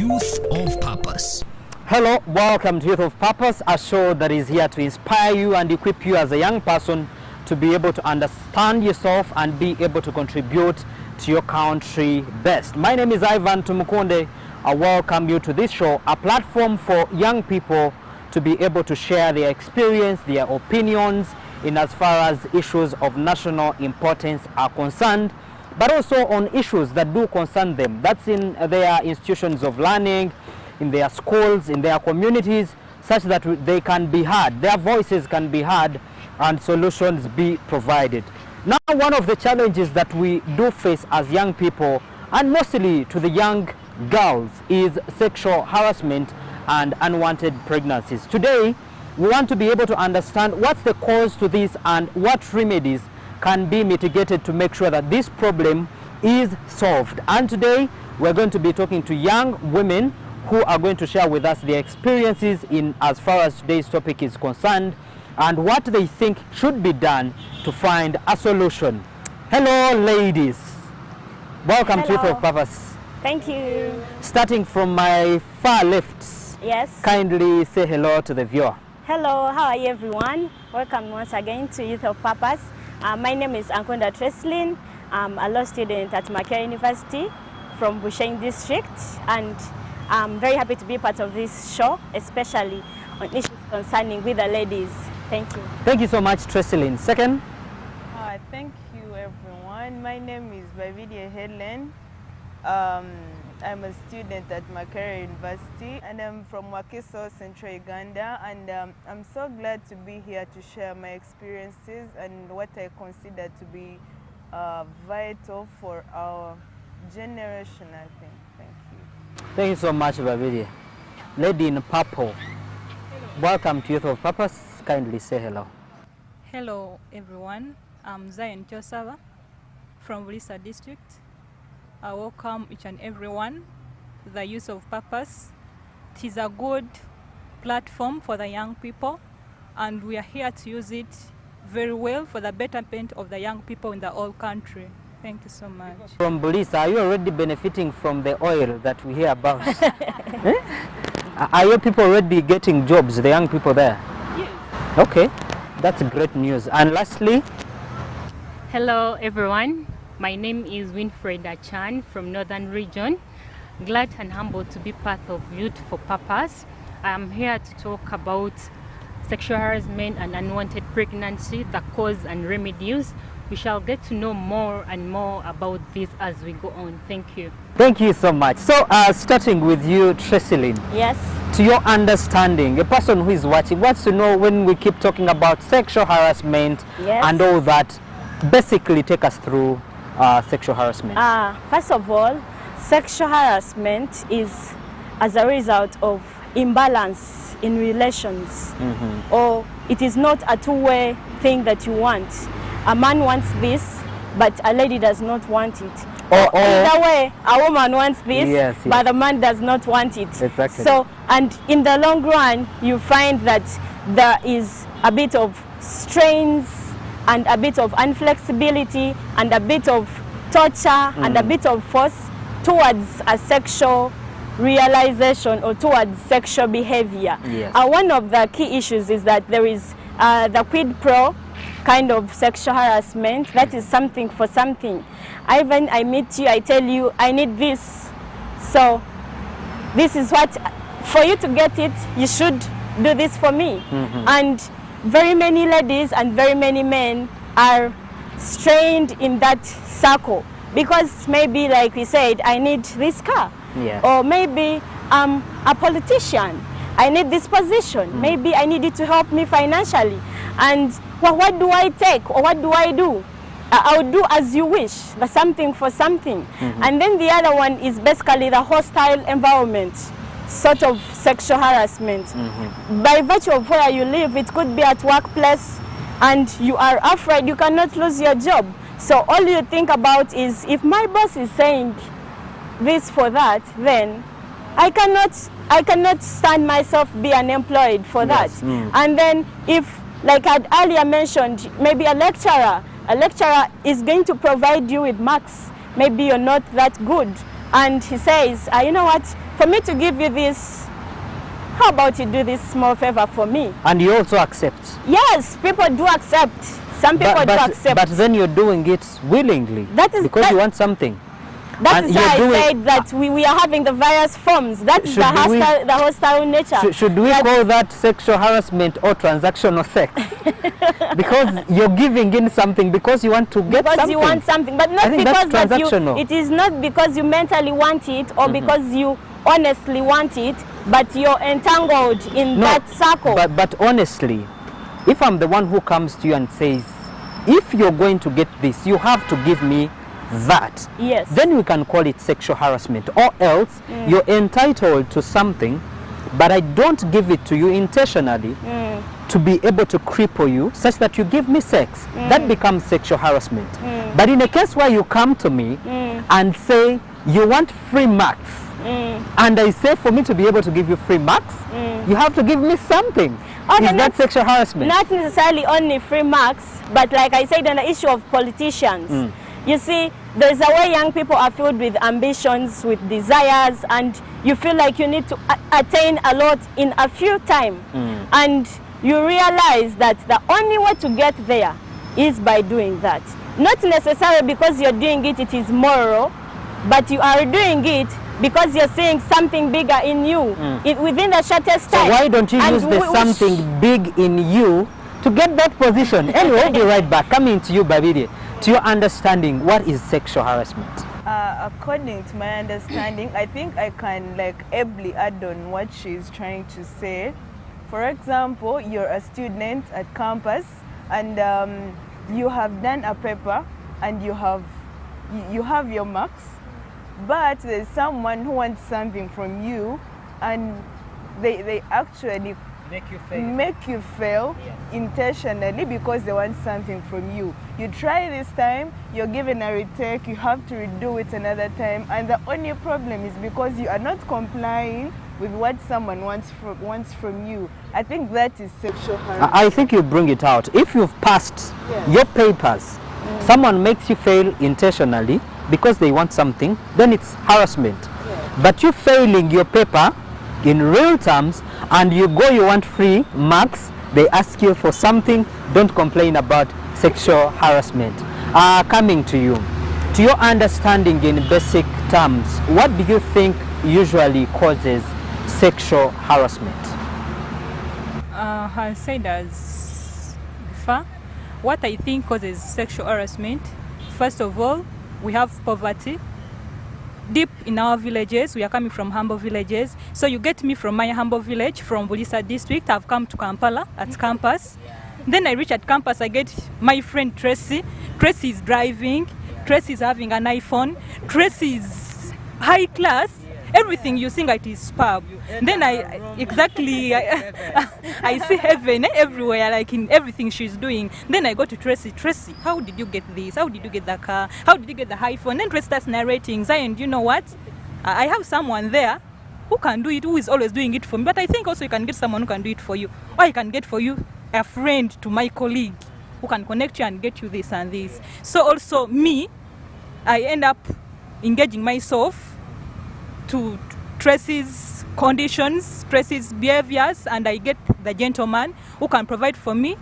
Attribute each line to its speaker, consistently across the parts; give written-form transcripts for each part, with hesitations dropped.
Speaker 1: Youth of Purpose.
Speaker 2: Hello, welcome to Youth of Purpose, a show that is here to inspire you and equip you as a young person to be able to understand yourself and be able to contribute to your country best. My name is Ivan Tumukunde. I welcome you to this show, a platform for young people to be able to share their experience, their opinions in as far as issues of national importance are concerned, but also on issues that do concern them. That's in their institutions of learning, in their schools, in their communities, such that they can be heard, their voices can be heard, and solutions be provided. Now, one of the challenges that we do face as young people, and mostly to the young girls, is sexual harassment and unwanted pregnancies. Today, we want to be able to understand what's the cause to this and what remedies can be mitigated to make sure that this problem is solved. And today, we're going to be talking to young women who are going to share with us their experiences in as far as today's topic is concerned and what they think should be done to find a solution. Hello, ladies. Welcome to Youth of Purpose.
Speaker 3: Thank you.
Speaker 2: Starting from my far left,
Speaker 3: Yes.
Speaker 2: kindly say hello to the viewer.
Speaker 3: Hello, how are you everyone? Welcome once again to Youth of Purpose. My name is Ankonda Treslin. I'm a law student at Makerere University from Busheng District, and I'm very happy to be part of this show, especially on issues concerning with the ladies. Thank you.
Speaker 2: Thank you so much, Treslin. Second.
Speaker 4: Thank you, everyone. My name is Bavidia Helen. I'm a student at Makerere University, and I'm from Wakiso, Central Uganda, and I'm so glad to be here to share my experiences and what I consider to be vital for our generation, I think. Thank you.
Speaker 2: Thank you so much, Bavidia. Lady in purple. Welcome to Youth of Purpose. Kindly say hello.
Speaker 5: Hello everyone, I'm Zion Tiosava from Bulisa District. I welcome each and everyone to the Youth of Purpose. It is a good platform for the young people, and we are here to use it very well for the betterment of the young people in the whole country. Thank you so much.
Speaker 2: From Bulisa, are you already benefiting from the oil that we hear about? Are your people already getting jobs, the young people there?
Speaker 5: Yes.
Speaker 2: Okay, that's great news. And lastly,
Speaker 6: hello everyone, my name is Winfreda Chan from Northern Region. Glad and humbled to be part of Youth for Purpose. I'm here to talk about sexual harassment and unwanted pregnancy, the cause and remedies. We shall get to know more and more about this as we go on. Thank you.
Speaker 2: thank you so much. So, starting with you, Treslin.
Speaker 3: Yes.
Speaker 2: To your understanding, a person who is watching wants to know, when we keep talking about sexual harassment
Speaker 3: Yes.
Speaker 2: and all that, basically take us through sexual harassment.
Speaker 3: First of all, sexual harassment is as a result of imbalance in relations, or it is not a two-way thing that you want. A man wants this, but a lady does not want it. Or either way, a woman wants this,
Speaker 2: Yes, yes.
Speaker 3: but a man does not want it.
Speaker 2: Exactly.
Speaker 3: So, and in the long run, you find that there is a bit of strains and a bit of inflexibility and a bit of torture and a bit of force towards a sexual realization or towards sexual behavior.
Speaker 2: Yes.
Speaker 3: One of the key issues is that there is the quid pro kind of sexual harassment. That is something for something. When I meet you, I tell you, I need this. So this is what, for you to get it, you should do this for me. And very many ladies and very many men are strained in that circle because maybe, like we said, I need this car.
Speaker 2: Yes.
Speaker 3: Or maybe I'm a politician, I need this position. Maybe I need you to help me financially. And what do I take, or what do I do? I'll do as you wish, but something for something. And then the other one is basically the hostile environment, sort of sexual harassment. By virtue of where you live, it could be at workplace, and you are afraid you cannot lose your job. So all you think about is, if my boss is saying this for that, then I cannot stand myself be unemployed for that. And then if, like I earlier mentioned, maybe a lecturer is going to provide you with marks. Maybe you're not that good, and he says, you know what, for me to give you this, how about you do this small favor for me?
Speaker 2: And you also accept.
Speaker 3: Yes, people do accept. Some people do accept.
Speaker 2: But then you're doing it willingly.
Speaker 3: That is
Speaker 2: because you want something.
Speaker 3: That
Speaker 2: And
Speaker 3: is
Speaker 2: you're
Speaker 3: why I
Speaker 2: doing-
Speaker 3: said that we are having the various forms. That is
Speaker 2: Should we-
Speaker 3: the hostile nature.
Speaker 2: Should we call that sexual harassment or transactional sex? Because you're giving in something because you want to get
Speaker 3: Because
Speaker 2: something.
Speaker 3: you want something, but
Speaker 2: I
Speaker 3: not
Speaker 2: think
Speaker 3: because
Speaker 2: that's
Speaker 3: that you,
Speaker 2: transactional.
Speaker 3: it is not because you mentally want it or because you honestly want it, but you're entangled in
Speaker 2: No,
Speaker 3: that circle.
Speaker 2: But honestly, if I'm the one who comes to you and says, if you're going to get this, you have to give me that.
Speaker 3: Yes.
Speaker 2: Then we can call it sexual harassment. Or else, you're entitled to something, but I don't give it to you intentionally to be able to cripple you such that you give me sex. That becomes sexual harassment. But in a case where you come to me and say, you want free marks, and I say for me to be able to give you free marks, you have to give me something.
Speaker 3: Okay,
Speaker 2: Is that
Speaker 3: not-
Speaker 2: sexual harassment?
Speaker 3: Not necessarily only free marks, but like I said on the issue of politicians, you see, there's a way young people are filled with ambitions, with desires, and you feel like you need to attain a lot in a few time. And you realize that the only way to get there is by doing that. Not necessarily because you're doing it, it is moral, but you are doing it because you're seeing something bigger in you, within the shortest time.
Speaker 2: So why don't you
Speaker 3: And
Speaker 2: use the something big in you to get that position? Anyway, we'll be right back. Coming to you, Babidi, to your understanding, what is sexual harassment?
Speaker 4: According to my understanding, I think I can ably add on what she's trying to say. For example, you're a student at campus and you have done a paper and you have your marks, but there's someone who wants something from you and they actually make you fail intentionally because they want something from you. You try this time, you're given a retake, you have to redo it another time, and the only problem is because you are not complying with what someone wants from you. I think that is sexual harassment.
Speaker 2: I think you bring it out. If you've passed your papers, someone makes you fail intentionally because they want something, then it's harassment. But you failing your paper in real terms and you want free marks, they ask you for something, don't complain about sexual harassment. Coming to you, to your understanding in basic terms, what do you think usually causes sexual harassment?
Speaker 5: I said as before, what I think causes sexual harassment, first of all, we have poverty. Deep in our villages, we are coming from humble villages. So you get me from my humble village, from Bulisa district. I've come to Kampala at campus. Then I reach at campus, I get my friend Tracy. Tracy is driving. Tracy is having an iPhone. Tracy is high class. Everything you think it is superb. Then I see heaven everywhere, like in everything she's doing. Then I go to Tracy. Tracy, how did you get this? How did you get the car? How did you get the iPhone? Then Tracy starts narrating. Zion, you know what? I have someone there who can do it, who is always doing it for me. But I think also you can get someone who can do it for you. Or I can get for you a friend to my colleague who can connect you and get you this and this. So also me, I end up engaging myself to Tracy's conditions, Tracy's behaviors, and I get the gentleman who can provide for me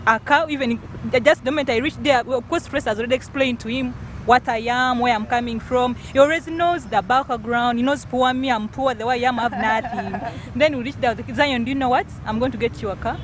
Speaker 5: a car. Even just the moment I reach there, of course Tracy has already explained to him what I am, where I'm coming from. He already knows the background. He knows poor me, I'm poor, the way I am, I have nothing. Then we reach there, Zion, do you know what? I'm going to get you a car.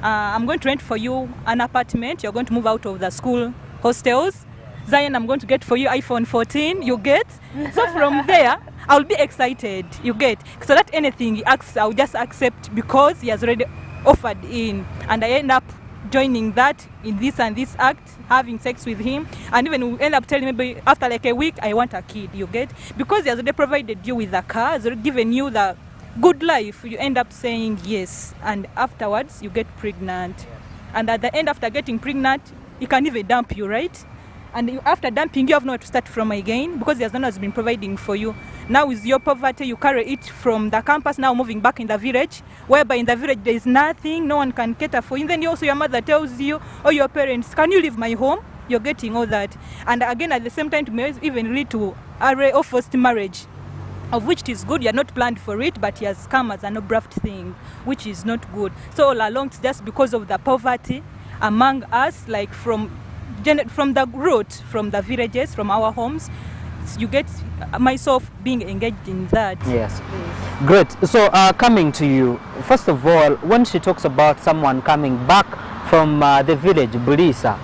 Speaker 5: I'm going to rent for you an apartment. You're going to move out of the school hostels. Zion, I'm going to get for you iPhone 14, you get? So from there, I'll be excited, you get? So that anything he asks, I'll just accept because he has already offered in. And I end up joining that in this and this act, having sex with him. And even we end up telling maybe after like a week, I want a kid, you get? Because he has already provided you with a car, has already given you the good life, you end up saying yes. And afterwards, you get pregnant. And at the end, after getting pregnant, he can even dump you, right? And after dumping, you have not to start from again because there's no one has been providing for you. Now with your poverty, you carry it from the campus, now moving back in the village, whereby in the village there is nothing, no one can cater for you. And then also your mother tells you, or your parents, can you leave my home? you're getting all that. And again, at the same time, it may even lead to array or forced marriage, of which it is good. You're not planned for it, but it has come as an abrupt thing, which is not good. So all along, it's just because of the poverty among us, like from the root, from the villages, from our homes, you get myself being engaged in that.
Speaker 2: Yes. Great. So coming to you, first of all, when she talks about someone coming back from the village, Bulisa,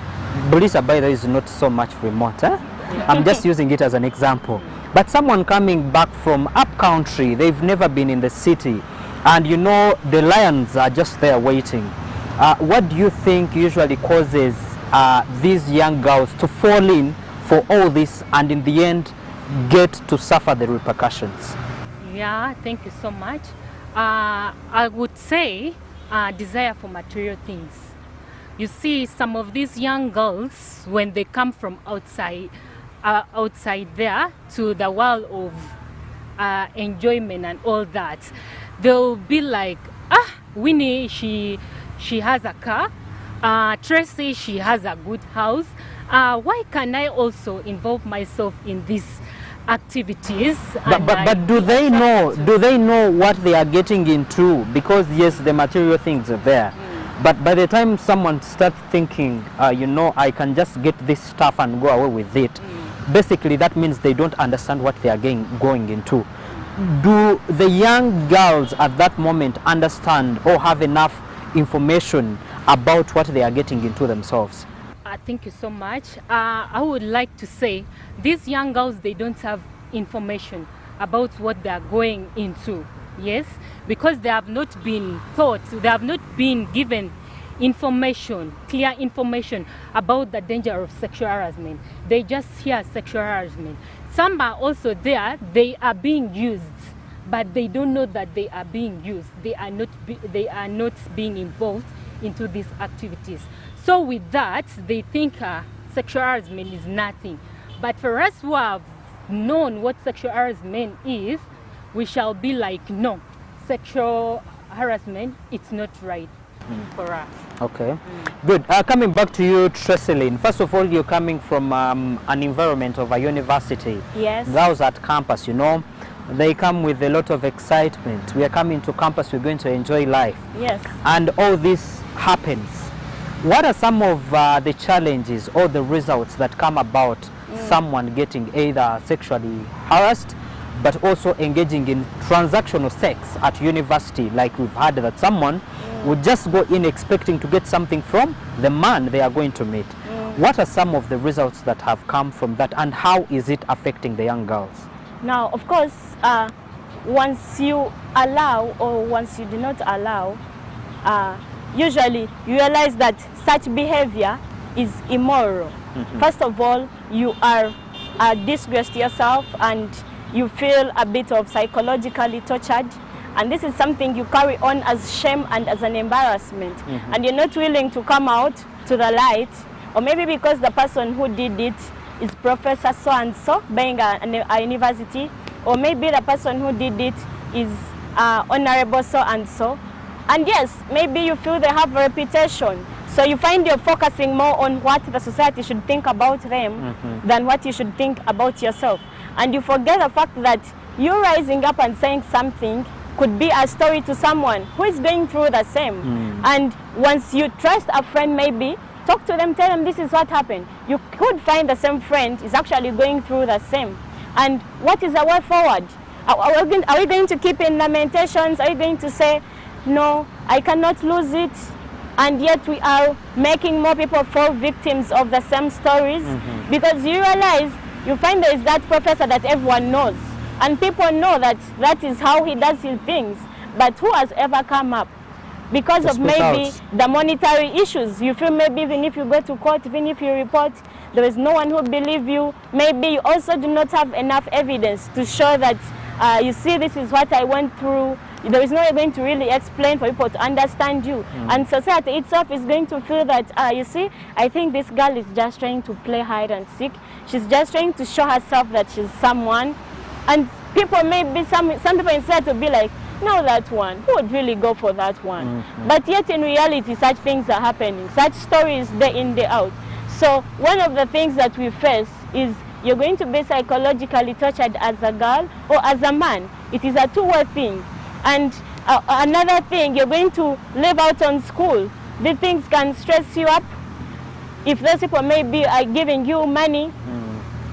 Speaker 2: by the way, is not so much remote. I'm just using it as an example. But someone coming back from up country, they've never been in the city, and you know the lions are just there waiting. What do you think usually causes these young girls to fall in for all this and in the end get to suffer the repercussions?
Speaker 6: Yeah, thank you so much. I would say desire for material things. You see, some of these young girls, when they come from outside there to the world of enjoyment and all that, they'll be like, Winnie, she has a car. Tracy, she has a good house. Why can I also involve myself in these activities?
Speaker 2: But do they know what they are getting into? Because yes, the material things are there. But by the time someone starts thinking, you know, I can just get this stuff and go away with it, basically that means they don't understand what they are going into. Do the young girls at that moment understand or have enough information about what they are getting into themselves?
Speaker 6: Thank you so much. I would like to say these young girls, they don't have information about what they are going into. Yes, because they have not been taught, they have not been given information, clear information about the danger of sexual harassment. They just hear sexual harassment. Some are also there, they are being used, but they don't know that they are being used. They are not being involved into these activities. So with that, they think sexual harassment is nothing. But for us who have known what sexual harassment is, we shall be like, no, sexual harassment, it's not right for us.
Speaker 2: Okay, good. Coming back to you, Tresseline, first of all, you're coming from an environment of a university.
Speaker 3: Yes.
Speaker 2: Girls at campus, you know, they come with a lot of excitement. We are coming to campus, we're going to enjoy life.
Speaker 3: Yes.
Speaker 2: And all this happens. What are some of the challenges or the results that come about someone getting either sexually harassed, but also engaging in transactional sex at university? Like we've heard that someone would just go in expecting to get something from the man they are going to meet. What are some of the results that have come from that, and how is it affecting the young girls?
Speaker 3: Now, of course, once you allow or once you do not allow, usually you realize that such behavior is immoral. First of all, you are a disgrace to yourself and you feel a bit of psychologically tortured. And this is something you carry on as shame and as an embarrassment. And you're not willing to come out to the light, or maybe because the person who did it is Professor so-and-so being a university, or maybe the person who did it is Honorable so-and-so. And yes, maybe you feel they have a reputation. So you find you're focusing more on what the society should think about them than what you should think about yourself. And you forget the fact that you rising up and saying something could be a story to someone who is going through the same. And once you trust a friend, maybe talk to them, tell them this is what happened. You could find the same friend is actually going through the same. And what is the way forward? Are we going to keep in lamentations? Are we going to say, no, I cannot lose it? And yet we are making more people fall victims of the same stories. Because you realize, you find there is that professor that everyone knows. And people know that that is how he does his things. But who has ever come up? Because of maybe the monetary issues. You feel maybe even if you go to court, even if you report, there is no one who believes you. Maybe you also do not have enough evidence to show that, you see, this is what I went through. There is no way going to really explain for people to understand you. And society itself is going to feel that, you see, I think this girl is just trying to play hide and seek. She's just trying to show herself that she's someone. And people maybe, some people instead to be like, no, that one, who would really go for that one? But yet in reality, such things are happening. Such stories day in, day out. So one of the things that we face is you're going to be psychologically tortured as a girl or as a man. It is a two-way thing. And another thing, you're going to live out on school. These things can stress you up. If those people maybe are giving you money,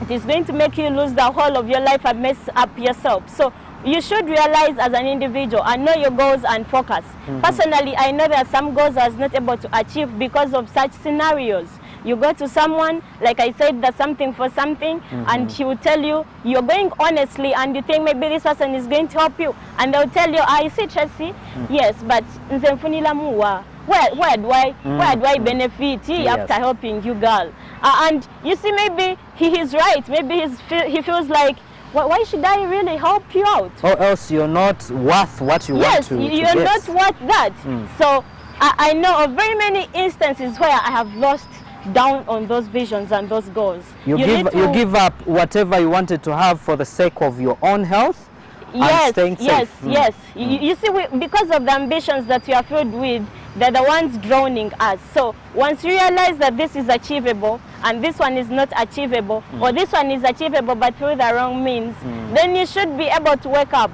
Speaker 3: it is going to make you lose the whole of your life and mess up yourself. So you should realize as an individual and know your goals and focus. Personally, I know there are some goals I was not able to achieve because of such scenarios. You go to someone, like I said, there's something for something, and he will tell you, you're going honestly, and you think maybe this person is going to help you, and they'll tell you, you see, Tracy, yes, but where do I benefit after helping you, girl? And you see, maybe he is right. Maybe he feels like, why should I really help you out?
Speaker 2: Or else you're not worth what you want to
Speaker 3: Yes, you're not worth that. So I know of very many instances where I have lost down on those visions and those goals.
Speaker 2: You give up whatever you wanted to have for the sake of your own health.
Speaker 3: Yes,
Speaker 2: and staying safe.
Speaker 3: yes. You see, because of the ambitions that we are filled with, they're the ones drowning us. So once you realize that this is achievable and this one is not achievable, or this one is achievable but through the wrong means, then you should be able to wake up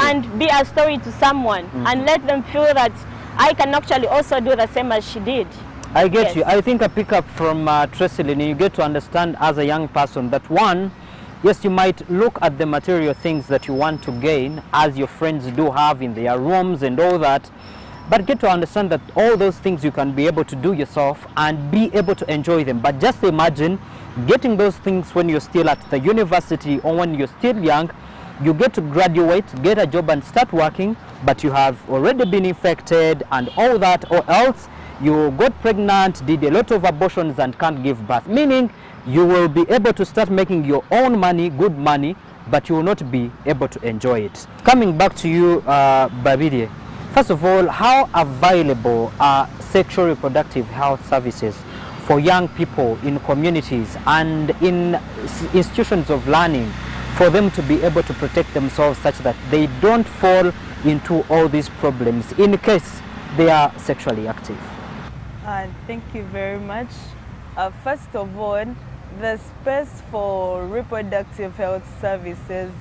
Speaker 3: and be a story to someone and let them feel that I can actually also do the same as she did.
Speaker 2: I get you. I think I pick up from Tracy Lynn, you get to understand as a young person that one, yes, you might look at the material things that you want to gain, as your friends do have in their rooms and all that, but get to understand that all those things you can be able to do yourself and be able to enjoy them. But just imagine getting those things when you're still at the university or when you're still young. You get to graduate, get a job and start working, but you have already been infected and all that, or else you got pregnant, did a lot of abortions and can't give birth, meaning you will be able to start making your own money, good money, but you will not be able to enjoy it. Coming back to you, Babidie, first of all, how available are sexual reproductive health services for young people in communities and in institutions of learning for them to be able to protect themselves such that they don't fall into all these problems in case they are sexually active?
Speaker 4: Thank you very much. First of all, the space for reproductive health services,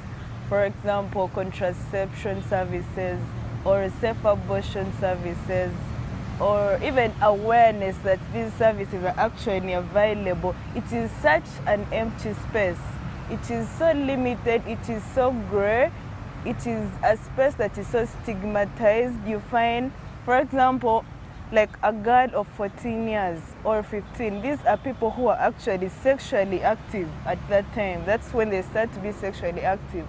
Speaker 4: for example, contraception services or safe abortion services, or even awareness that these services are actually available, it is such an empty space. It is so limited, it is so grey, it is a space that is so stigmatized. You find, for example, like a girl of 14 years or 15, these are people who are actually sexually active at that time. That's when they start to be sexually active.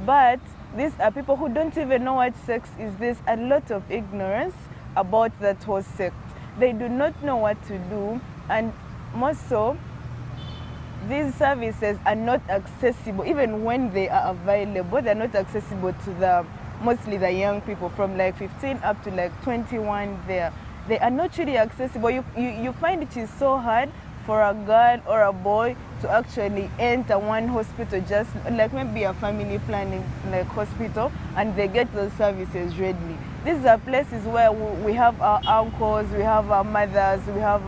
Speaker 4: But these are people who don't even know what sex is. There's a lot of ignorance about that whole sex. They do not know what to do, and more so, these services are not accessible. Even when they are available, they're not accessible to mostly the young people from like 15 up to like 21 there. They are not really accessible. You find it is so hard for a girl or a boy to actually enter one hospital, just like maybe a family planning like hospital, and they get those services readily. These are places where we have our uncles, we have our mothers, we have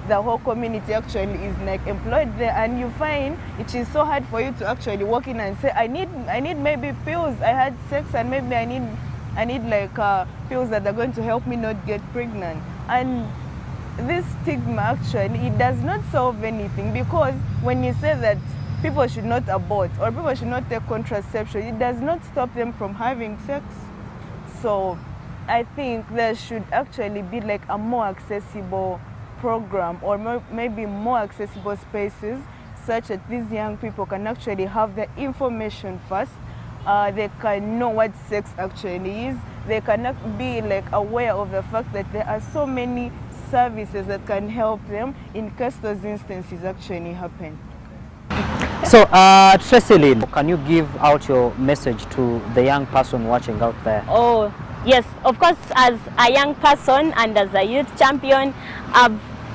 Speaker 4: the whole community actually is like employed there, and you find it is so hard for you to actually walk in and say, I need maybe pills. I had sex and maybe I need like pills that are going to help me not get pregnant. And this stigma actually, it does not solve anything, because when you say that people should not abort or people should not take contraception, it does not stop them from having sex. So I think there should actually be like a more accessible program, or maybe more accessible spaces, such that these young people can actually have the information first. They can know what sex actually is. They can be like aware of the fact that there are so many services that can help them in case those instances actually happen.
Speaker 2: So, Tracy Lynn, can you give out your message to the young person watching out there?
Speaker 3: Oh, yes, of course, as a young person and as a youth champion,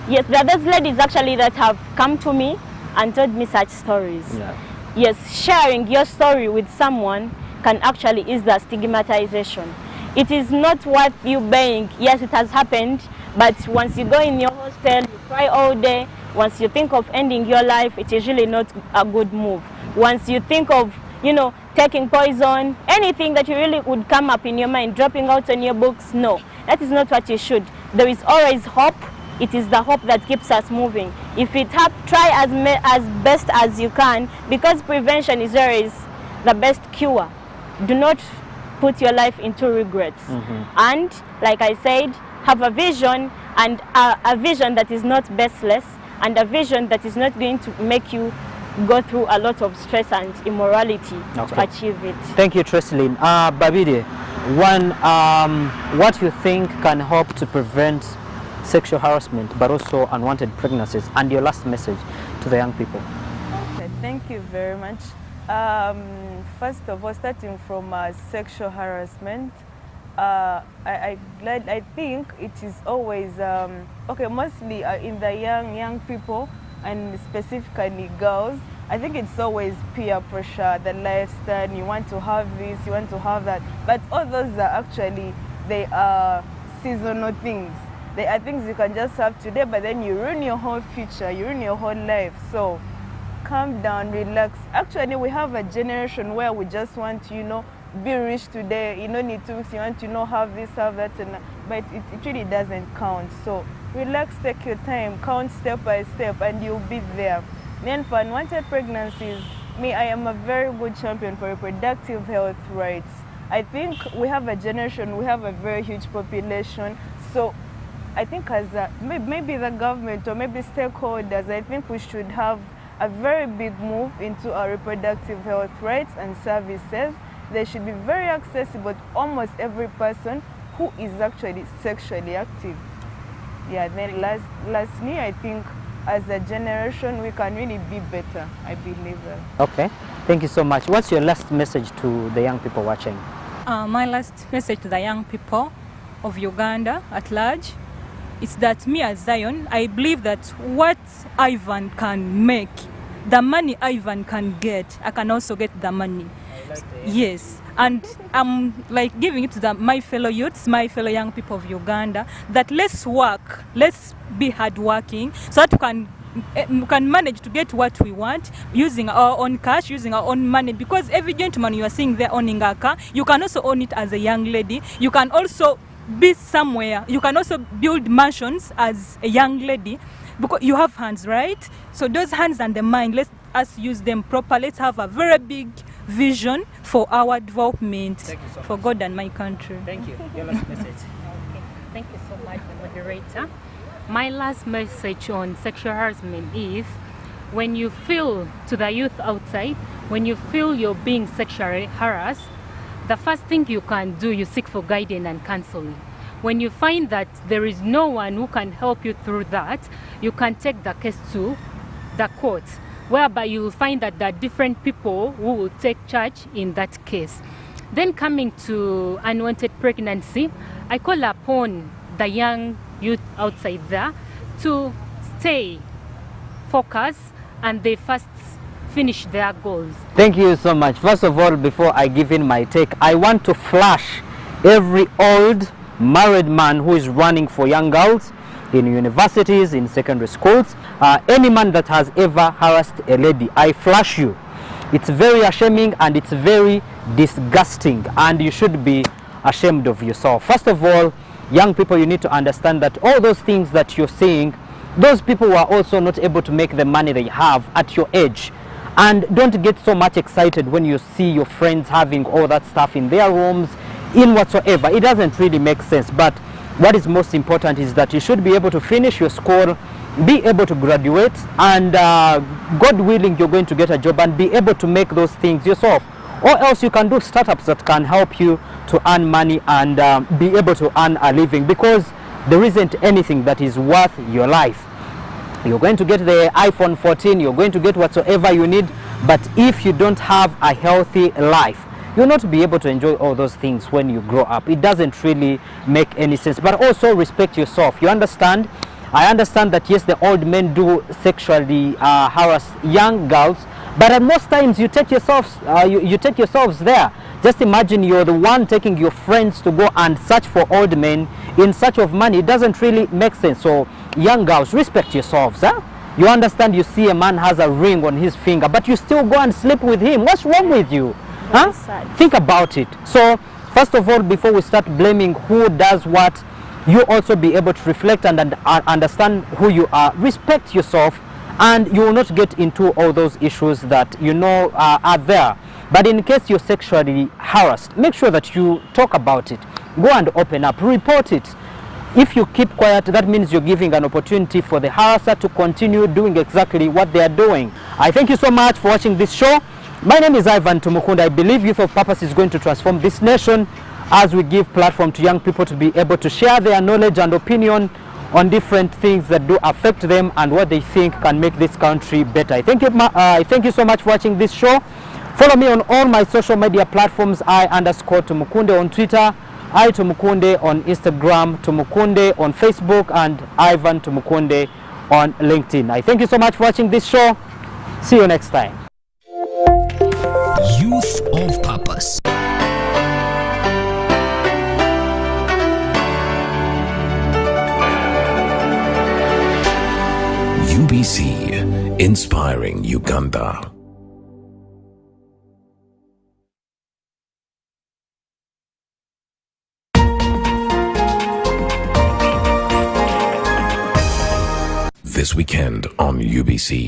Speaker 3: yes, there are those ladies actually that have come to me and told me such stories.
Speaker 2: Yeah.
Speaker 3: Yes, sharing your story with someone can actually ease the stigmatization. It is not worth you being, yes, it has happened, but once you go in your hospital, hostel, you cry all day. Once you think of ending your life, it is really not a good move. Once you think of, taking poison, anything that you really would come up in your mind, dropping out on your books, no, that is not what you should. There is always hope. It is the hope that keeps us moving. If it try as best as you can, because prevention is always the best cure. Do not put your life into regrets. And like I said, have a vision, and a vision that is not baseless, and a vision that is not going to make you go through a lot of stress and immorality to achieve it.
Speaker 2: Thank you, Tresleen. Babide, what you think can help to prevent sexual harassment but also unwanted pregnancies, and your last message to the young people?
Speaker 4: Okay, thank you very much. First of all, starting from sexual harassment, I think it is always mostly in the young people, and specifically girls. I think it's always peer pressure, the lifestyle. You want to have this, you want to have that, but all those are actually, they are seasonal things. They are things you can just have today, but then you ruin your whole future, you ruin your whole life. So calm down, relax. Actually, we have a generation where we just want to, be rich today. Need 2 weeks, you want to have this, have that, but it really doesn't count. So relax, take your time, count step by step, and you'll be there. Then for unwanted pregnancies, I am a very good champion for reproductive health rights. I think we have a generation, we have a very huge population. So I think as maybe the government or maybe stakeholders, I think we should have a very big move into our reproductive health rights and services. They should be very accessible to almost every person who is actually sexually active. Yeah, then lastly, I think as a generation, we can really be better, I believe that.
Speaker 2: Okay, thank you so much. What's your last message to the young people watching?
Speaker 5: My last message to the young people of Uganda at large is that me as Zion, I believe that what Ivan can make, the money Ivan can get, I can also get the money. Yes, and I'm like giving it to my fellow youths, my fellow young people of Uganda, that let's work, let's be hardworking, so that we can manage to get what we want using our own cash, using our own money. Because every gentleman you are seeing there owning a car, you can also own it as a young lady. You can also be somewhere. You can also build mansions as a young lady because you have hands, right? So those hands and the mind, let us use them properly. Let's have a very big vision for our development, for God and my country.
Speaker 2: Thank you. Your last message.
Speaker 6: Okay. Thank you so much, the moderator. My last message on sexual harassment is, when you feel, to the youth outside, when you feel you're being sexually harassed, the first thing you can do, you seek for guidance and counseling. When you find that there is no one who can help you through that, you can take the case to the court, whereby you will find that there are different people who will take charge in that case. Then coming to unwanted pregnancy, I call upon the young youth outside there to stay focused and they first finish their goals.
Speaker 2: Thank you so much. First of all, before I give in my take, I want to flash every old married man who is running for young girls in universities, in secondary schools, any man that has ever harassed a lady, I flash you. It's very ashamed and it's very disgusting, and you should be ashamed of yourself. First of all, young people, you need to understand that all those things that you're seeing, those people were also not able to make the money they have at your age. And don't get so much excited when you see your friends having all that stuff in their rooms, in whatsoever. It doesn't really make sense. But what is most important is that you should be able to finish your school, be able to graduate, and God willing, you're going to get a job and be able to make those things yourself. Or else you can do startups that can help you to earn money and be able to earn a living, because there isn't anything that is worth your life. You're going to get the iPhone 14, you're going to get whatsoever you need, but if you don't have a healthy life, you'll not be able to enjoy all those things when you grow up. It doesn't really make any sense. But also respect yourself. You understand? I understand that yes, the old men do sexually harass young girls, but at most times you take yourselves you take yourselves there. Just imagine you're the one taking your friends to go and search for old men in search of money. It doesn't really make sense. So young girls, respect yourselves. Huh? You understand, you see a man has a ring on his finger, but you still go and sleep with him. What's wrong with you? Huh?
Speaker 3: Sad.
Speaker 2: Think about it. So first of all, before we start blaming who does what, you also be able to reflect and understand who you are. Respect yourself, and you will not get into all those issues that you know are there. But in case you're sexually harassed, make sure that you talk about it. Go and open up, report it. If you keep quiet, that means you're giving an opportunity for the harasser to continue doing exactly what they are doing. I thank you so much for watching this show. My name is Ivan Tumukunde. I believe Youth of Purpose is going to transform this nation as we give platform to young people to be able to share their knowledge and opinion on different things that do affect them and what they think can make this country better. I thank you so much for watching this show. Follow me on all my social media platforms. I_Tumukunde on Twitter, I Tumukunde on Instagram, Tumukunde on Facebook, and Ivan Tumukunde on LinkedIn. I thank you so much for watching this show. See you next time.
Speaker 1: Youth of Purpose. UBC, inspiring Uganda. This weekend on UBC.